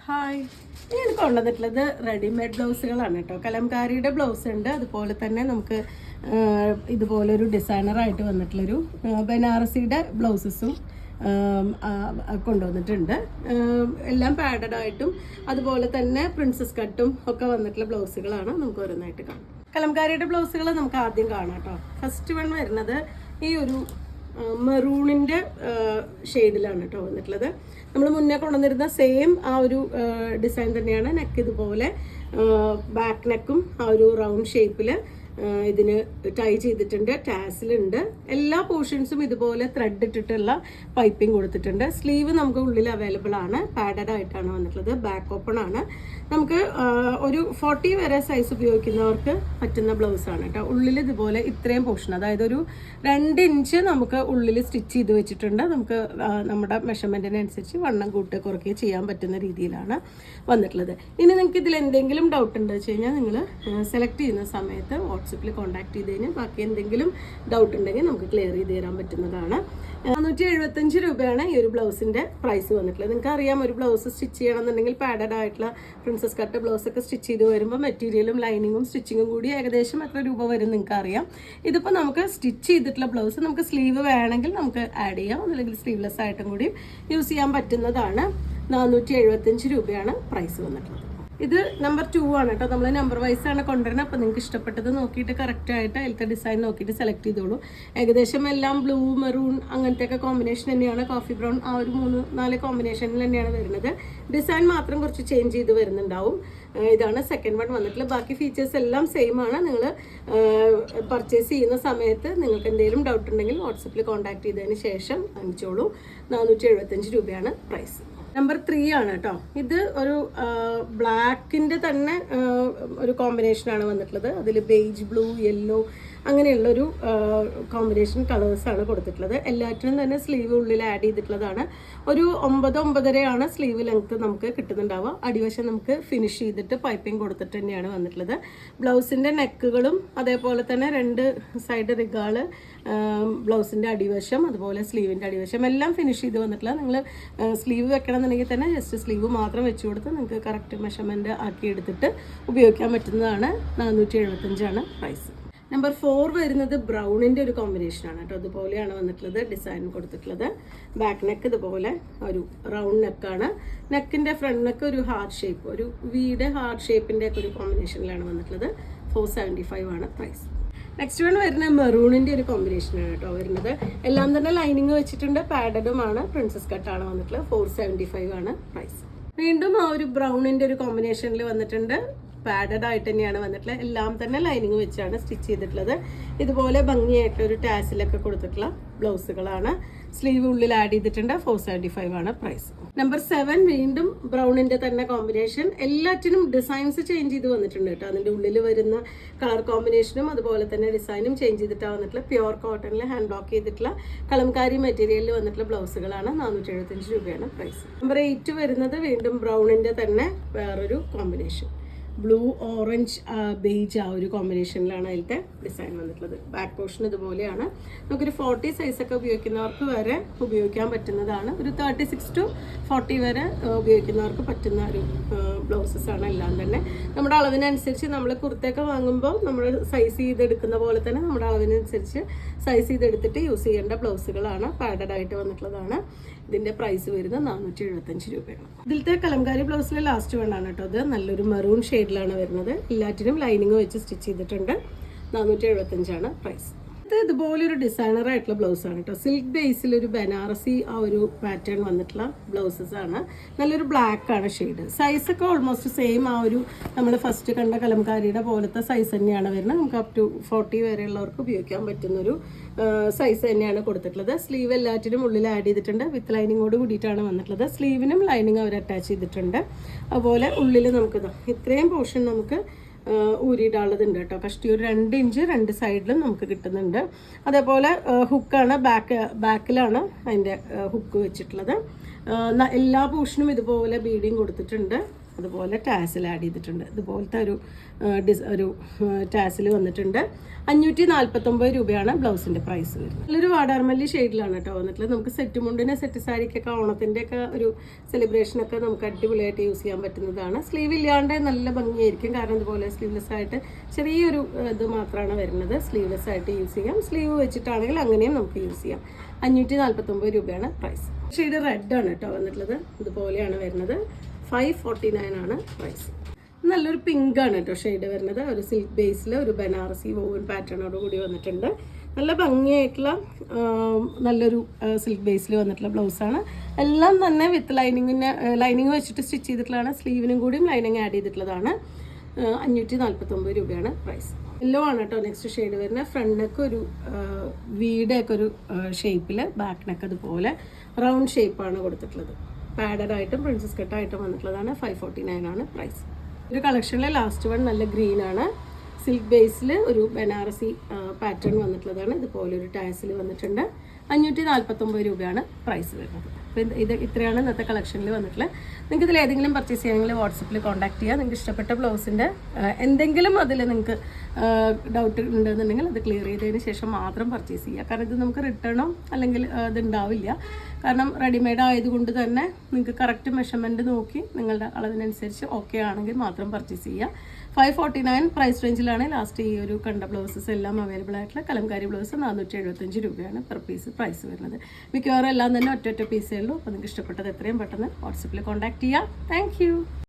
Hi, ഞാൻ കൊണ്ടുവന്നിട്ടുള്ളത് readymade ബ്ലൗസുകളാണ് കേട്ടോ. കലംകാരിയുടെ ബ്ലൗസ് ഉണ്ട്, അതുപോലെ തന്നെ നമുക്ക് ഇതുപോലൊരു ഡിസൈനറായിട്ട് വന്നിട്ടുള്ളൊരു ബനാറസിയുടെ ബ്ലൗസസും കൊണ്ടുവന്നിട്ടുണ്ട്. എല്ലാം പാഡഡ് ആയിട്ടും അതുപോലെ തന്നെ പ്രിൻസസ് കട്ടും ഒക്കെ വന്നിട്ടുള്ള ബ്ലൗസുകളാണ്. നമുക്ക് ഓരോന്നായിട്ട് കാണാം. കലംകാരിയുടെ ബ്ലൗസുകൾ നമുക്ക് ആദ്യം കാണാം കേട്ടോ. ഫസ്റ്റ് വൺ വരുന്നത് ഈ ഒരു മെറൂണിൻ്റെ ഷെയ്ഡിലാണ് കേട്ടോ വന്നിട്ടുള്ളത്. നമ്മൾ മുന്നേ കൊണ്ടുവന്നിരുന്ന സെയിം ആ ഒരു ഡിസൈൻ തന്നെയാണ്. നെക്ക് ഇതുപോലെ, ബാക്ക് നെക്കും ആ ഒരു റൗണ്ട് ഷേപ്പിൽ ഇതിന് ടൈ ചെയ്തിട്ടുണ്ട്. ടാസിലുണ്ട്. എല്ലാ പോർഷൻസും ഇതുപോലെ ത്രെഡ് ഇട്ടിട്ടുള്ള പൈപ്പിംഗ് കൊടുത്തിട്ടുണ്ട്. സ്ലീവ് നമുക്ക് ഉള്ളിൽ അവൈലബിൾ ആണ്. പാഡഡ് ആയിട്ടാണ് വന്നിട്ടുള്ളത്. ബാക്ക് ഓപ്പൺ ആണ്. നമുക്ക് ഒരു 40 വരെ സൈസ് ഉപയോഗിക്കുന്നവർക്ക് പറ്റുന്ന ബ്ലൗസാണ് കേട്ടോ. ഉള്ളിൽ ഇതുപോലെ ഇത്രയും പോർഷൻ, അതായത് ഒരു 2 ഇഞ്ച് നമുക്ക് ഉള്ളിൽ സ്റ്റിച്ച് ചെയ്ത് വെച്ചിട്ടുണ്ട്. നമുക്ക് നമ്മുടെ മെഷർമെൻറ്റിനനുസരിച്ച് വണ്ണം കൂട്ടുക കുറയ്ക്കുക ചെയ്യാൻ പറ്റുന്ന രീതിയിലാണ് വന്നിട്ടുള്ളത്. ഇനി നിങ്ങൾക്ക് ഇതിൽ എന്തെങ്കിലും ഡൗട്ട് ഉണ്ടെന്ന് വെച്ച് കഴിഞ്ഞാൽ നിങ്ങൾ സെലക്ട് ചെയ്യുന്ന സമയത്ത് വാട്സപ്പിൽ കോൺടാക്ട് ചെയ്ത് കഴിഞ്ഞാൽ ബാക്കി എന്തെങ്കിലും ഡൗട്ട് ഉണ്ടെങ്കിൽ നമുക്ക് ക്ലിയർ ചെയ്ത് തരാൻ പറ്റുന്നതാണ്. 475 രൂപയാണ് ഈ ഒരു ബ്ലൗസിൻ്റെ പ്രൈസ് വന്നിട്ടുള്ളത്. നിങ്ങൾക്ക് അറിയാം, ഒരു ബ്ലൗസ് സ്റ്റിച്ച് ചെയ്യണമെന്നുണ്ടെങ്കിൽ പാഡഡ് ആയിട്ടുള്ള പ്രിൻസസ് കട്ട് ബ്ലൗസൊക്കെ സ്റ്റിച്ച് ചെയ്ത് വരുമ്പോൾ മെറ്റീരിയലും ലൈനിങ്ങും സ്റ്റിച്ചിങ്ങും കൂടി ഏകദേശം എത്ര രൂപ വരും നിങ്ങൾക്ക് അറിയാം. ഇതിപ്പോൾ നമുക്ക് സ്റ്റിച്ച് ചെയ്തിട്ടുള്ള ബ്ലൗസ് നമുക്ക് സ്ലീവ് വേണമെങ്കിൽ നമുക്ക് ആഡ് ചെയ്യാം, അല്ലെങ്കിൽ സ്ലീവ്ലെസ് ആയിട്ടും കൂടി യൂസ് ചെയ്യാൻ പറ്റുന്നതാണ്. 475 രൂപയാണ് പ്രൈസ് വന്നിട്ടുള്ളത്. ഇത് നമ്പർ 2 ആണ് കേട്ടോ. നമ്മൾ നമ്പർ വൈസാണ് കൊണ്ടുവരുന്നത്. അപ്പോൾ നിങ്ങൾക്ക് ഇഷ്ടപ്പെട്ടത് നോക്കിയിട്ട് കറക്റ്റായിട്ട് അതിലത്തെ ഡിസൈൻ നോക്കിയിട്ട് സെലക്ട് ചെയ്തോളൂ. ഏകദേശം എല്ലാം ബ്ലൂ, മെറൂൺ അങ്ങനത്തെയൊക്കെ കോമ്പിനേഷൻ തന്നെയാണ്. കോഫി ബ്രൗൺ ആ ഒരു 3-4 കോമ്പിനേഷനിൽ തന്നെയാണ് വരുന്നത്. ഡിസൈൻ മാത്രം കുറച്ച് ചേഞ്ച് ചെയ്ത് വരുന്നുണ്ടാവും. ഇതാണ് സെക്കൻഡ് വൺ വന്നിട്ടുള്ളത്. ബാക്കി ഫീച്ചേഴ്സ് എല്ലാം സെയിം ആണ്. നിങ്ങൾ പർച്ചേസ് ചെയ്യുന്ന സമയത്ത് നിങ്ങൾക്ക് എന്തെങ്കിലും ഡൗട്ട് ഉണ്ടെങ്കിൽ വാട്സപ്പിൽ കോൺടാക്ട് ചെയ്തതിന് ശേഷം വാങ്ങിച്ചോളൂ. 475 രൂപയാണ് പ്രൈസ്. നമ്പർ 3 ആണ് കേട്ടോ. ഇത് ഒരു ബ്ലാക്കിൻ്റെ തന്നെ ഒരു കോമ്പിനേഷനാണ് വന്നിട്ടുള്ളത്. അതിൽ ബേജ്, ബ്ലൂ, യെല്ലോ അങ്ങനെയുള്ളൊരു കോമ്പിനേഷൻ കളേഴ്സാണ് കൊടുത്തിട്ടുള്ളത്. എല്ലാറ്റിനും തന്നെ സ്ലീവ് ഉള്ളിൽ ആഡ് ചെയ്തിട്ടുള്ളതാണ്. ഒരു 9-9.5 സ്ലീവ് ലെങ്ത്ത് നമുക്ക് കിട്ടുന്നുണ്ടാവുക. അടിവശം നമുക്ക് ഫിനിഷ് ചെയ്തിട്ട് പൈപ്പിംഗ് കൊടുത്തിട്ട് തന്നെയാണ് വന്നിട്ടുള്ളത്. ബ്ലൗസിൻ്റെ നെക്കുകളും അതേപോലെ തന്നെ 2 സൈഡ് റിഗാള്, ബ്ലൗസിൻ്റെ അടിവശം അതുപോലെ സ്ലീവിൻ്റെ അടിവശം എല്ലാം ഫിനിഷ് ചെയ്ത് വന്നിട്ടുള്ള. നിങ്ങൾ സ്ലീവ് വെക്കണമെന്നുണ്ടെങ്കിൽ തന്നെ ജസ്റ്റ് സ്ലീവ് മാത്രം വെച്ച് കൊടുത്ത് നിങ്ങൾക്ക് കറക്റ്റ് മെഷർമെൻറ്റ് ആക്കി എടുത്തിട്ട് ഉപയോഗിക്കാൻ പറ്റുന്നതാണ്. 475 പ്രൈസ്. നമ്പർ 4 വരുന്നത് ബ്രൗണിൻ്റെ ഒരു കോമ്പിനേഷനാണ് കേട്ടോ. അതുപോലെയാണ് വന്നിട്ടുള്ളത് ഡിസൈൻ കൊടുത്തിട്ടുള്ളത്. ബാക്ക് നെക്ക് ഇതുപോലെ ഒരു റൗണ്ട് നെക്കാണ്. നെക്കിൻ്റെ ഫ്രണ്ട് നെക്ക് ഒരു ഹാർട്ട് ഷേപ്പ്, ഒരു വീയുടെ ഹാർട്ട് ഷേപ്പിൻ്റെ ഒക്കെ ഒരു കോമ്പിനേഷനിലാണ് വന്നിട്ടുള്ളത്. 475 ആണ് പ്രൈസ്. നെക്സ്റ്റ് വൺ വരുന്ന മെറൂണിൻ്റെ ഒരു കോമ്പിനേഷനാണ് കേട്ടോ വരുന്നത്. എല്ലാം തന്നെ ലൈനിങ് വെച്ചിട്ടുണ്ട്. പാഡഡുമാണ്. പ്രിൻസസ് കട്ടാണ് വന്നിട്ടുള്ളത്. 475 ആണ് പ്രൈസ്. വീണ്ടും ആ ഒരു ബ്രൗണിൻ്റെ ഒരു കോമ്പിനേഷനിൽ വന്നിട്ടുണ്ട്. പാഡഡ് ആയിട്ട് തന്നെയാണ് വന്നിട്ടുള്ളത്. എല്ലാം തന്നെ ലൈനിങ് വെച്ചാണ് സ്റ്റിച്ച് ചെയ്തിട്ടുള്ളത്. ഇതുപോലെ ഭംഗിയായിട്ട് ഒരു ടാസിലൊക്കെ കൊടുത്തിട്ടുള്ള ബ്ലൗസുകളാണ്. സ്ലീവ് ഉള്ളിൽ ആഡ് ചെയ്തിട്ടുണ്ട്. 475 ആണ് പ്രൈസ്. നമ്പർ 7 വീണ്ടും ബ്രൗണിൻ്റെ തന്നെ കോമ്പിനേഷൻ. എല്ലാറ്റിനും ഡിസൈൻസ് ചേഞ്ച് ചെയ്ത് വന്നിട്ടുണ്ട് കേട്ടോ. അതിൻ്റെ ഉള്ളിൽ വരുന്ന കളർ കോമ്പിനേഷനും അതുപോലെ തന്നെ ഡിസൈനും ചേഞ്ച് ചെയ്തിട്ടാണ് വന്നിട്ടുള്ള. പ്യുവർ കോട്ടണിൽ ഹാൻഡ് വർക്ക് ചെയ്തിട്ടുള്ള കലംകാരി മെറ്റീരിയലിൽ വന്നിട്ടുള്ള ബ്ലൗസുകളാണ്. 475 രൂപയാണ് പ്രൈസ്. നമ്പർ 8 വരുന്നത് വീണ്ടും ബ്രൗണിൻ്റെ തന്നെ വേറൊരു കോമ്പിനേഷൻ. ബ്ലൂ, ഓറഞ്ച്, ബേജ് ആ ഒരു കോമ്പിനേഷനിലാണ് അതിലത്തെ ഡിസൈൻ വന്നിട്ടുള്ളത്. ബാക്ക് പോർഷൻ ഇതുപോലെയാണ്. നമുക്കൊരു 40 സൈസൊക്കെ ഉപയോഗിക്കുന്നവർക്ക് വരെ ഉപയോഗിക്കാൻ പറ്റുന്നതാണ്. ഒരു 36 to 40 വരെ ഉപയോഗിക്കുന്നവർക്ക് പറ്റുന്ന ഒരു ബ്ലൗസസാണ് എല്ലാം തന്നെ. നമ്മുടെ അളവിനനുസരിച്ച് നമ്മൾ കുർത്തയൊക്കെ വാങ്ങുമ്പോൾ നമ്മൾ സൈസ് ചെയ്തെടുക്കുന്ന പോലെ തന്നെ നമ്മുടെ അളവിനനുസരിച്ച് സൈസ് ചെയ്തെടുത്തിട്ട് യൂസ് ചെയ്യേണ്ട ബ്ലൗസുകളാണ്. പാഡഡ് ആയിട്ട് വന്നിട്ടുള്ളതാണ്. ഇതിൻ്റെ പ്രൈസ് വരുന്നത് 475 രൂപയാണ്. ഇതിലത്തെ കലംകാരി ബ്ലൗസിലെ ലാസ്റ്റ് വേണ്ടാണ് കേട്ടോ. അത് നല്ലൊരു മെറൂൺ ഷെയ്ഡിലാണ് വരുന്നത്. എല്ലാറ്റിനും ലൈനിങ് വെച്ച് സ്റ്റിച്ച് ചെയ്തിട്ടുണ്ട്. 475 പ്രൈസ്. ഇത് ഇതുപോലൊരു ഡിസൈനറായിട്ടുള്ള ബ്ലൗസാണ് കേട്ടോ. സിൽക്ക് ബേസിലൊരു ബനാറസി ആ ഒരു പാറ്റേൺ വന്നിട്ടുള്ള ബ്ലൗസസാണ്. നല്ലൊരു ബ്ലാക്കാണ് ഷെയ്ഡ്. സൈസൊക്കെ ഓൾമോസ്റ്റ് സെയിം ആ ഒരു നമ്മൾ ഫസ്റ്റ് കണ്ട കലംകാരിയുടെ പോലത്തെ സൈസ് തന്നെയാണ് വരുന്നത്. നമുക്ക് അപ് ടു 40 വരെയുള്ളവർക്ക് ഉപയോഗിക്കാൻ പറ്റുന്നൊരു സൈസ് തന്നെയാണ് കൊടുത്തിട്ടുള്ളത്. സ്ലീവ് എല്ലാറ്റിനും ഉള്ളിൽ ആഡ് ചെയ്തിട്ടുണ്ട്. വിത്ത് ലൈനിങ്ങോട് കൂടിയിട്ടാണ് വന്നിട്ടുള്ളത്. സ്ലീവിനും ലൈനിങ് അവർ അറ്റാച്ച് ചെയ്തിട്ടുണ്ട്. അതുപോലെ ഉള്ളിൽ നമുക്ക് ഇത്രയും പോർഷൻ നമുക്ക് ഊരിയിടാനുള്ളതുണ്ട് കേട്ടോ. കഷ്ടി ഒരു 2 ഇഞ്ച് 2 സൈഡിലും നമുക്ക് കിട്ടുന്നുണ്ട്. അതേപോലെ ഹുക്കാണ് ബാക്കിലാണ് അതിൻ്റെ ഹുക്ക് വെച്ചിട്ടുള്ളത്. എല്ലാ പോർഷനും ഇതുപോലെ ബീഡിങ് കൊടുത്തിട്ടുണ്ട്. അതുപോലെ ടാസിൽ ആഡ് ചെയ്തിട്ടുണ്ട്. ഇതുപോലത്തെ ഒരു ടാസിൽ വന്നിട്ടുണ്ട്. 549 രൂപയാണ് ബ്ലൗസിൻ്റെ പ്രൈസ് വരുന്നത്. നല്ലൊരു വാടാർമല്ലി ഷെയ്ഡിലാണ് കേട്ടോ വന്നിട്ടുള്ളത്. നമുക്ക് സെറ്റ് മുണ്ടിന്, സെറ്റ് സാരിക്കൊക്കെ, ഓണത്തിൻ്റെയൊക്കെ ഒരു സെലിബ്രേഷനൊക്കെ നമുക്ക് അടിപൊളിയായിട്ട് യൂസ് ചെയ്യാൻ പറ്റുന്നതാണ്. സ്ലീവ് ഇല്ലാണ്ട് നല്ല ഭംഗിയായിരിക്കും. കാരണം ഇതുപോലെ സ്ലീവ്ലെസ് ആയിട്ട് ചെറിയൊരു ഇത് മാത്രമാണ് വരുന്നത്. സ്ലീവ്ലെസ് ആയിട്ട് യൂസ് ചെയ്യാം. സ്ലീവ് വെച്ചിട്ടാണെങ്കിൽ അങ്ങനെയും നമുക്ക് യൂസ് ചെയ്യാം. 549 രൂപയാണ് പ്രൈസ്. ഷെയ്ഡ് റെഡ് ആണ് കേട്ടോ വന്നിട്ടുള്ളത്. ഇതുപോലെയാണ് വരുന്നത്. 549 ആണ് പ്രൈസ്. നല്ലൊരു പിങ്ക് ആണ് കേട്ടോ ഷെയ്ഡ് വരുന്നത്. ഒരു സിൽക്ക് ബേസിൽ ഒരു ബനാറസി വോവൻ പാറ്റേണോട് കൂടി വന്നിട്ടുണ്ട്. നല്ല ഭംഗിയായിട്ടുള്ള നല്ലൊരു സിൽക്ക് ബേസിൽ വന്നിട്ടുള്ള ബ്ലൗസാണ്. എല്ലാം തന്നെ വിത്ത് ലൈനിങ് വെച്ചിട്ട് സ്റ്റിച്ച് ചെയ്തിട്ടുള്ളതാണ്. സ്ലീവിനും കൂടിയും ലൈനിങ് ആഡ് ചെയ്തിട്ടുള്ളതാണ്. 549 രൂപയാണ് പ്രൈസ്. യെല്ലോ ആണ് കേട്ടോ നെക്സ്റ്റ് ഷെയ്ഡ് വരുന്നത്. ഫ്രണ്ട് നെക്ക് ഒരു വീടൊക്കെ ഒരു ഷേപ്പിൽ, ബാക്ക് നെക്ക് അതുപോലെ റൗണ്ട് ഷേപ്പാണ് കൊടുത്തിട്ടുള്ളത്. പാഡഡ് ആയിട്ടും പ്രിൻസസ് കട്ടായിട്ടും വന്നിട്ടുള്ളതാണ്. 549 ആണ് പ്രൈസ്. ഒരു കളക്ഷനിലെ ലാസ്റ്റ് വൺ നല്ല ഗ്രീൻ ആണ്. സിൽക്ക് ബേസിൽ ഒരു ബനാറസി പാറ്റേൺ വന്നിട്ടുള്ളതാണ്. ഇതുപോലെ ഒരു ടാസിൽ വന്നിട്ടുണ്ട്. 549 രൂപയാണ് പ്രൈസ് വരുന്നത്. അപ്പോൾ ഇത് ഇത്രയാണ് ഇന്നത്തെ കളക്ഷനിൽ വന്നിട്ടുള്ളത്. നിങ്ങൾക്ക് ഇതിൽ ഏതെങ്കിലും പർച്ചേസ് ചെയ്യണമെങ്കിൽ വാട്സപ്പിൽ കോൺടാക്ട് ചെയ്യുക. നിങ്ങൾക്ക് ഇഷ്ടപ്പെട്ട ബ്ലൗസിൻ്റെ എന്തെങ്കിലും അതിൽ നിങ്ങൾക്ക് ഡൗട്ട് ഉണ്ടെന്നുണ്ടെങ്കിൽ അത് ക്ലിയർ ചെയ്തതിന് ശേഷം മാത്രം പർച്ചേസ് ചെയ്യുക. കാരണം ഇത് നമുക്ക് റിട്ടേണോ അല്ലെങ്കിൽ അതുണ്ടാവില്ല. കാരണം റെഡിമെയ്ഡ് ആയതുകൊണ്ട് തന്നെ നിങ്ങൾക്ക് കറക്റ്റ് മെഷർമെൻറ്റ് നോക്കി നിങ്ങളുടെ അളവിനനുസരിച്ച് ഓക്കെ ആണെങ്കിൽ മാത്രം പർച്ചേസ് ചെയ്യുക. 549 പ്രൈസ് റേഞ്ചിലാണ് ലാസ്റ്റ് ഈ ഒരു കണ്ട ബ്ലൗസസ് എല്ലാം അവൈലബിൾ ആയിട്ടുള്ള. കലംകാരി ബ്ലൗസ് 475 രൂപയാണ് പെർ പീസ് പ്രൈസ് വരുന്നത്. മിക്കവാറും എല്ലാം തന്നെ ഒറ്റ പീസേ ഉള്ളൂ. അപ്പോൾ നിങ്ങൾക്ക് ഇഷ്ടപ്പെട്ടത് എത്രയും പെട്ടെന്ന് വാട്സപ്പിൽ കോൺടാക്ട് ചെയ്യുക. താങ്ക്